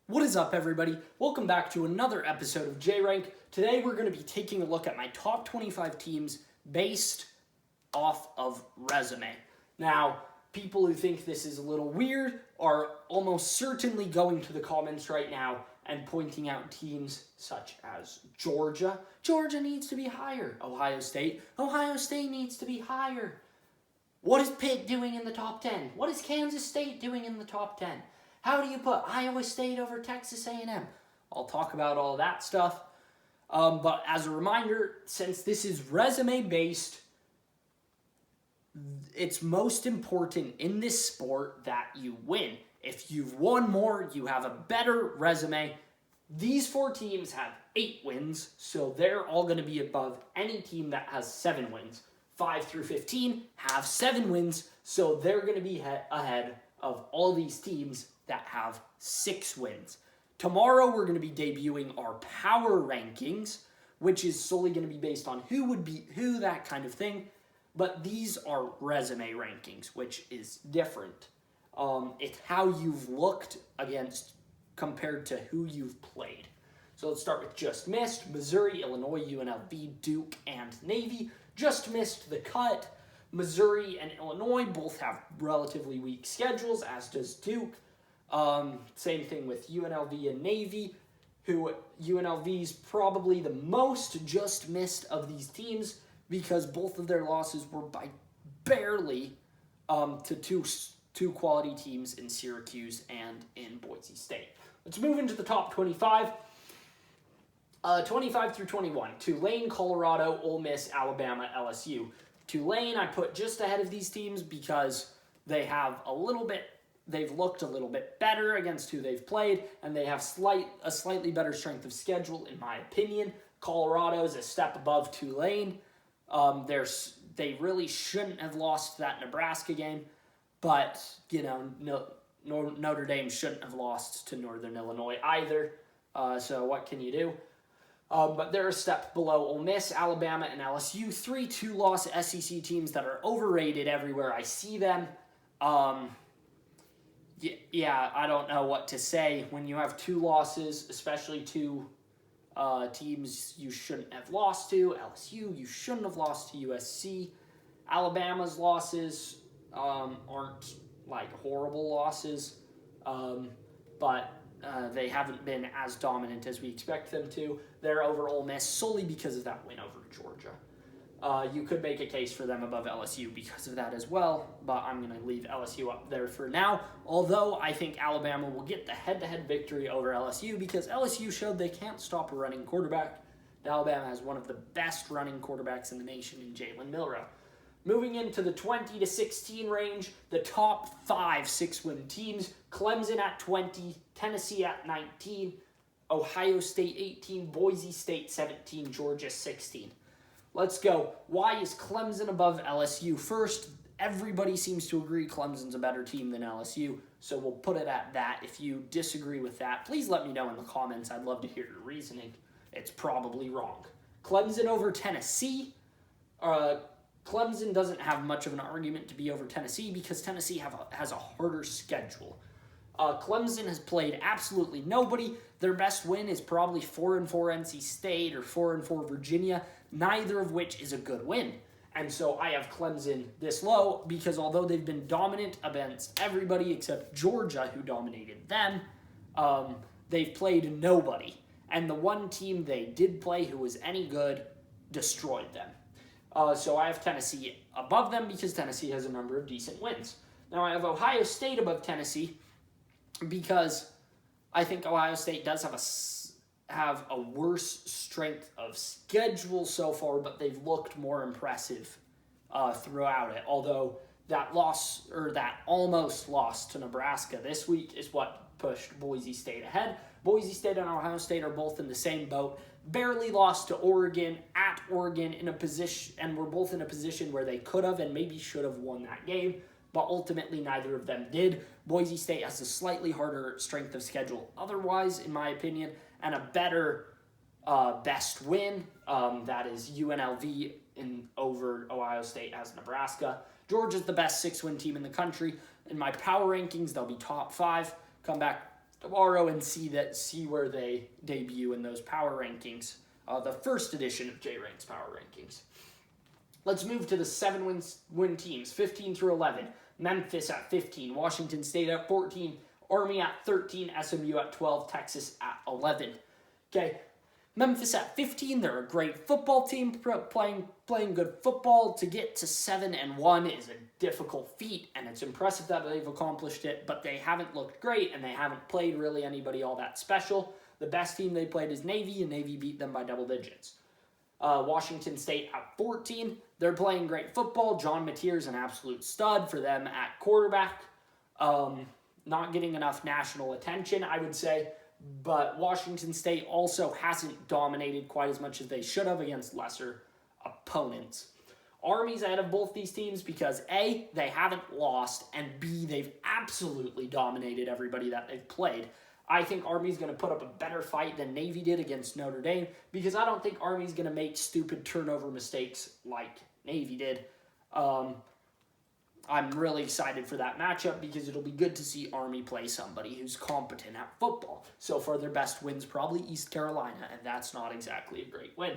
What is up, everybody? Welcome back to another episode of J-Rank. Today we're going to be taking a look at my top 25 teams based off of resume. Now, people who think this is a little weird are almost certainly going to the comments right now and pointing out teams such as Georgia. Georgia needs to be higher. Ohio State needs to be higher. What is Pitt doing in the top 10? What is Kansas State doing in the top 10? How do you put Iowa State over Texas A&M? I'll talk about all that stuff. But as a reminder, since this is resume-based, it's most important in this sport that you win. If you've won more, you have a better resume. These four teams have 8 wins, so they're all going to be above any team that has 7 wins. 5 through 15 have 7 wins, so they're going to be ahead of all these teams that have 6 wins. Tomorrow we're going to be debuting our power rankings, which is solely going to be based on who would beat who, that kind of thing. But these are resume rankings, which is different. It's how you've looked against compared to who you've played. So let's start with just missed. Missouri, Illinois, UNLV, Duke, and Navy. Just missed the cut. Missouri and Illinois both have relatively weak schedules, as does Duke. Same thing with UNLV and Navy, who UNLV's probably the most just missed of these teams because both of their losses were by barely to two quality teams in Syracuse and in Boise State. Let's move into the top 25. 25 through 21, Tulane, Colorado, Ole Miss, Alabama, LSU. Tulane I put just ahead of these teams because they've looked a little bit better against who they've played, and they have a slightly better strength of schedule, in my opinion. Colorado's a step above Tulane. They really shouldn't have lost that Nebraska game, but, Notre Dame shouldn't have lost to Northern Illinois either, so what can you do? But they're a step below Ole Miss, Alabama, and LSU. 3 two-loss SEC teams that are overrated everywhere I see them. I don't know what to say. When you have 2 losses, especially 2 teams you shouldn't have lost to, LSU, you shouldn't have lost to USC. Alabama's losses aren't horrible losses, but they haven't been as dominant as we expect them to. They're over Ole Miss solely because of that win over Georgia. You could make a case for them above LSU because of that as well, but I'm going to leave LSU up there for now, although I think Alabama will get the head-to-head victory over LSU because LSU showed they can't stop a running quarterback. Alabama has one of the best running quarterbacks in the nation in Jalen Milroe. Moving into the 20 to 16 range, the top 5 6-win teams, Clemson at 20, Tennessee at 19, Ohio State 18, Boise State 17, Georgia 16. Let's go. Why is Clemson above LSU? First, everybody seems to agree Clemson's a better team than LSU, so we'll put it at that. If you disagree with that, please let me know in the comments. I'd love to hear your reasoning. It's probably wrong. Clemson over Tennessee. Clemson doesn't have much of an argument to be over Tennessee because Tennessee has a harder schedule. Clemson has played absolutely nobody. Their best win is probably 4-4 NC State or 4-4 Virginia, neither of which is a good win. And so I have Clemson this low because although they've been dominant against everybody except Georgia, who dominated them, they've played nobody. And the one team they did play who was any good destroyed them. So I have Tennessee above them because Tennessee has a number of decent wins. Now I have Ohio State above Tennessee because I think Ohio State does have a worse strength of schedule so far, but they've looked more impressive throughout it. Although that almost loss to Nebraska this week is what pushed Boise State ahead. Boise State and Ohio State are both in the same boat. Barely lost to Oregon at Oregon and were both in a position where they could have and maybe should have won that game, but ultimately neither of them did. Boise State has a slightly harder strength of schedule otherwise, in my opinion, and a better best win. That is UNLV over Ohio State as Nebraska. Georgia's the best 6-win team in the country. In my power rankings, they'll be top 5. Come back tomorrow and see where they debut in those power rankings, the first edition of J-Rank's power rankings. Let's move to the 7-win teams, 15 through 11. Memphis at 15, Washington State at 14, Army at 13, SMU at 12, Texas at 11. Okay, Memphis at 15, they're a great football team playing good football. To get to 7-1 is a difficult feat, and it's impressive that they've accomplished it, but they haven't looked great, and they haven't played really anybody all that special. The best team they played is Navy, and Navy beat them by double digits. Washington State at 14, they're playing great football. John Mateer's an absolute stud for them at quarterback. Not getting enough national attention, I would say. But Washington State also hasn't dominated quite as much as they should have against lesser opponents. Army's ahead of both these teams because A, they haven't lost, and B, they've absolutely dominated everybody that they've played. I think Army's going to put up a better fight than Navy did against Notre Dame because I don't think Army's going to make stupid turnover mistakes like Navy did. I'm really excited for that matchup because it'll be good to see Army play somebody who's competent at football. So far, their best win's probably East Carolina, and that's not exactly a great win.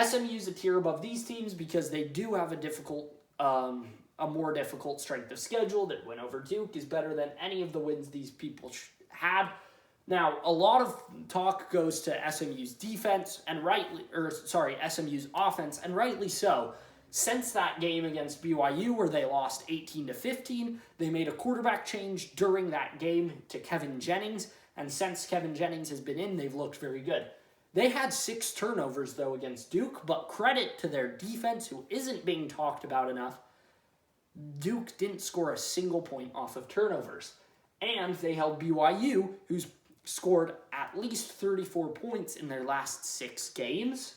SMU's a tier above these teams because they do have a more difficult strength of schedule. That win over Duke is better than any of the wins these people had. Now, a lot of talk goes to SMU's defense and SMU's offense, and rightly so. Since that game against BYU where they lost 18-15, they made a quarterback change during that game to Kevin Jennings, and since Kevin Jennings has been in, they've looked very good. They had 6 turnovers, though, against Duke, but credit to their defense, who isn't being talked about enough. Duke didn't score a single point off of turnovers, and they held BYU, who's scored at least 34 points in their last 6 games,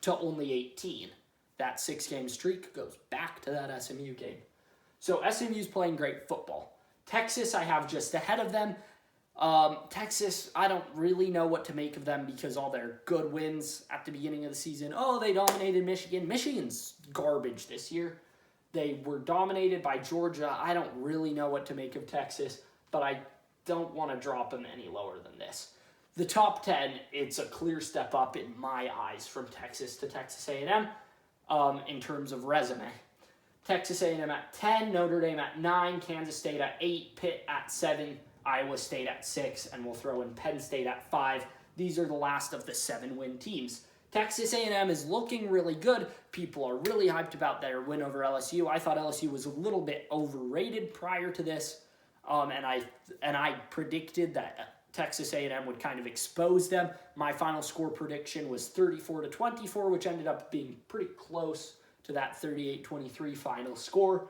to only 18. That 6-game streak goes back to that SMU game. So SMU's playing great football. Texas, I have just ahead of them. Texas, I don't really know what to make of them because all their good wins at the beginning of the season. Oh, they dominated Michigan. Michigan's garbage this year. They were dominated by Georgia. I don't really know what to make of Texas, but I don't want to drop them any lower than this. The top 10, it's a clear step up in my eyes from Texas to Texas A&M. In terms of resume. Texas A&M at 10, Notre Dame at 9, Kansas State at 8, Pitt at 7, Iowa State at 6, and we'll throw in Penn State at 5. These are the last of the 7-win teams. Texas A&M is looking really good. People are really hyped about their win over LSU. I thought LSU was a little bit overrated prior to this, and I predicted that Texas A&M would kind of expose them. My final score prediction was 34-24, which ended up being pretty close to that 38-23 final score.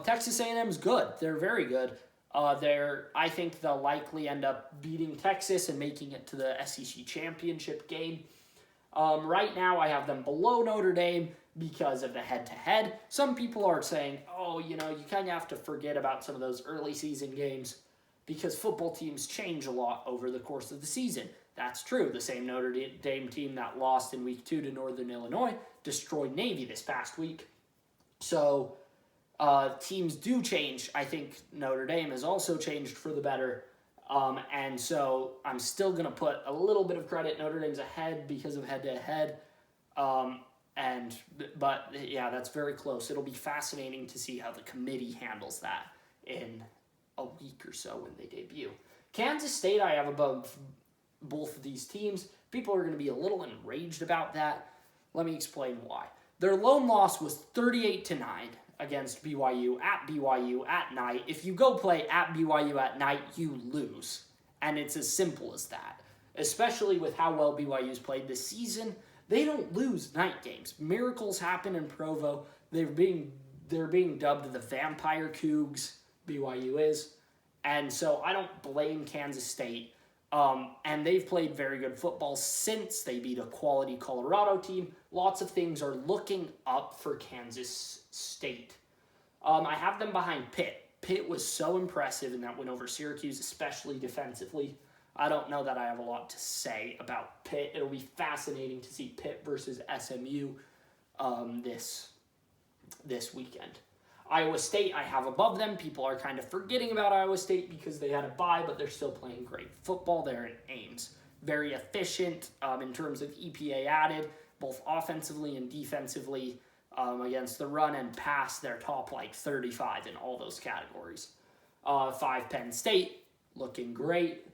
Texas A&M is good. They're very good. I think they'll likely end up beating Texas and making it to the SEC championship game. Right now, I have them below Notre Dame because of the head-to-head. Some people are saying, you kind of have to forget about some of those early season games because football teams change a lot over the course of the season. That's true. The same Notre Dame team that lost in Week 2 to Northern Illinois destroyed Navy this past week. So teams do change. I think Notre Dame has also changed for the better. And so I'm still going to put a little bit of credit. Notre Dame's ahead because of head-to-head. But yeah, that's very close. It'll be fascinating to see how the committee handles that in a week or so when they debut. Kansas State I have above both of these teams. People are going to be a little enraged about that. Let me explain why. Their lone loss was 38-9 against BYU at night. If you go play at BYU at night, you lose. And it's as simple as that. Especially with how well BYU's played this season. They don't lose night games. Miracles happen in Provo. They're being dubbed the Vampire Cougs, BYU is. And so I don't blame Kansas State. And they've played very good football since they beat a quality Colorado team. Lots of things are looking up for Kansas State. I have them behind Pitt. Pitt was so impressive in that win over Syracuse, especially defensively. I don't know that I have a lot to say about Pitt. It'll be fascinating to see Pitt versus SMU this weekend. Iowa State, I have above them. People are kind of forgetting about Iowa State because they had a bye, but they're still playing great football. They're in Ames. Very efficient in terms of EPA added, both offensively and defensively against the run and pass. They're top 35 in all those categories. 5 Penn State, looking great.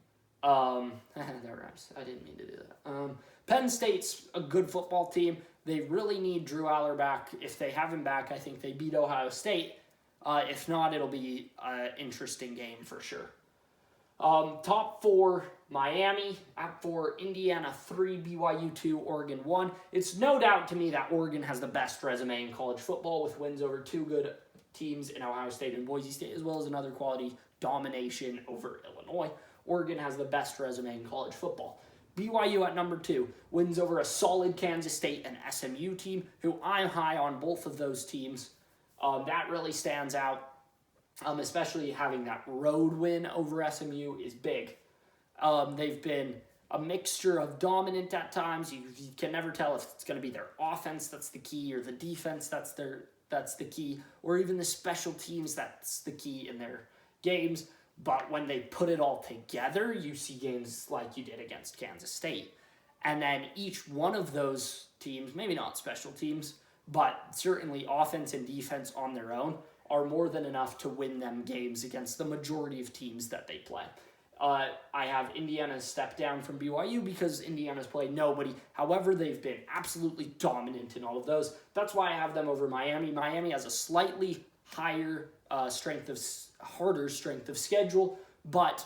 That rhymes. I didn't mean to do that. Penn State's a good football team. They really need Drew Aller back. If they have him back, I think they beat Ohio State. If not, it'll be an interesting game for sure. Top 4, Miami. At 4, Indiana 3, BYU 2, Oregon 1. It's no doubt to me that Oregon has the best resume in college football with wins over 2 good teams in Ohio State and Boise State, as well as another quality domination over Illinois. Oregon has the best resume in college football. BYU at number 2 wins over a solid Kansas State and SMU team, who I'm high on both of those teams. That really stands out, especially having that road win over SMU is big. They've been a mixture of dominant at times. You can never tell if it's going to be their offense that's the key or the defense that's the key, or even the special teams that's the key in their games. But when they put it all together, you see games like you did against Kansas State. And then each one of those teams, maybe not special teams, but certainly offense and defense on their own, are more than enough to win them games against the majority of teams that they play. I have Indiana step down from BYU because Indiana's played nobody. However, they've been absolutely dominant in all of those. That's why I have them over Miami. Miami has a slightly higher harder strength of schedule, but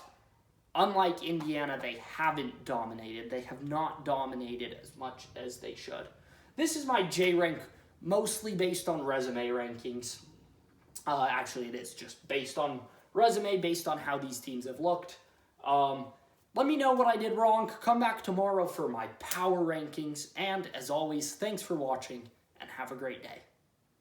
unlike Indiana, they haven't dominated. They have not dominated as much as they should. This is my J rank, mostly based on resume rankings. Actually, it is just based on resume, based on how these teams have looked. Let me know what I did wrong. Come back tomorrow for my power rankings. And as always, thanks for watching and have a great day.